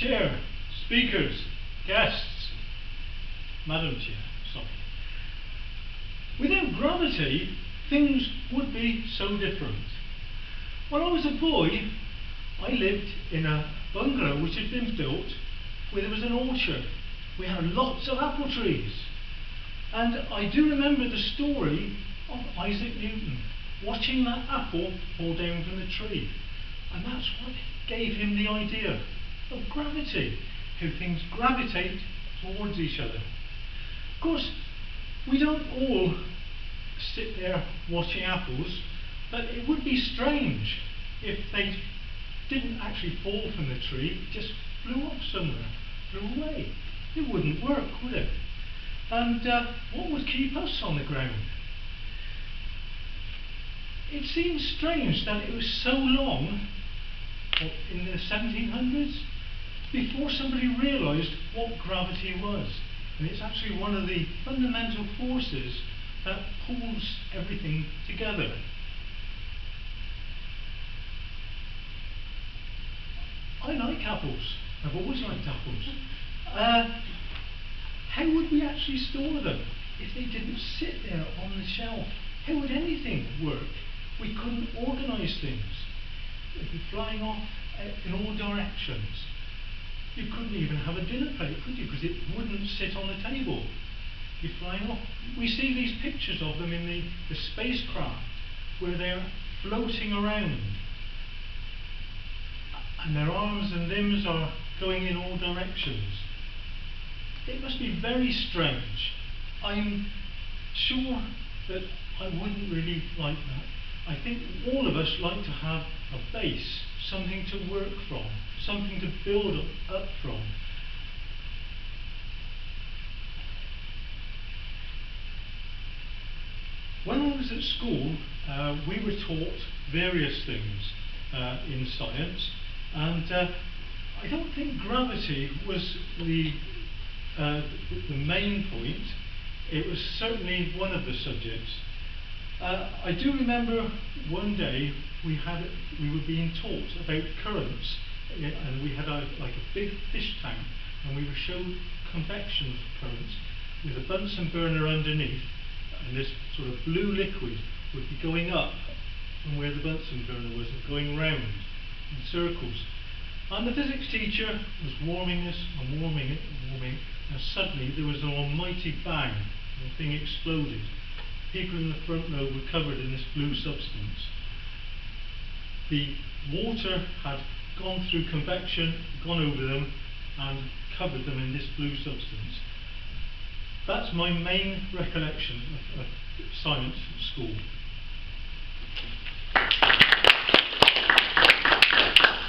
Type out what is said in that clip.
Chair, speakers, guests, Madam Chair, sorry. Without gravity, things would be so different. When I was a boy, I lived in a bungalow which had been built where there was an orchard. We had lots of apple trees. And I do remember the story of Isaac Newton watching that apple fall down from the tree. And that's what gave him the idea of gravity, how things gravitate towards each other. Of course, we don't all sit there watching apples, but it would be strange if they didn't actually fall from the tree, just flew off somewhere, flew away. It wouldn't work, would it? And what would keep us on the ground? It seems strange that it was so long, in the 1700s, before somebody realised what gravity was. And it's actually one of the fundamental forces that pulls everything together. I like apples. I've always liked apples. How would we actually store them if they didn't sit there on the shelf? How would anything work? We couldn't organise things. They'd be flying off in all directions. You couldn't even have a dinner plate, could you? Because it wouldn't sit on the table. You're flying off. We see these pictures of them in the spacecraft where they're floating around. And their arms and limbs are going in all directions. It must be very strange. I'm sure that I wouldn't really like that. I think all of us like to have a base, something to work from, something to build up from. When I was at school, we were taught various things in science, and I don't think gravity was the main point. It was certainly one of the subjects. I do remember one day we were being taught about currents, and we had like a big fish tank, and we were shown convection currents with a Bunsen burner underneath, and this sort of blue liquid would be going up from where the Bunsen burner was and going round in circles. And the physics teacher was warming this and warming it and warming it, and suddenly there was an almighty bang, and the thing exploded. People in the front row were covered in this blue substance. The water had gone through convection, gone over them, and covered them in this blue substance. That's my main recollection of science at school.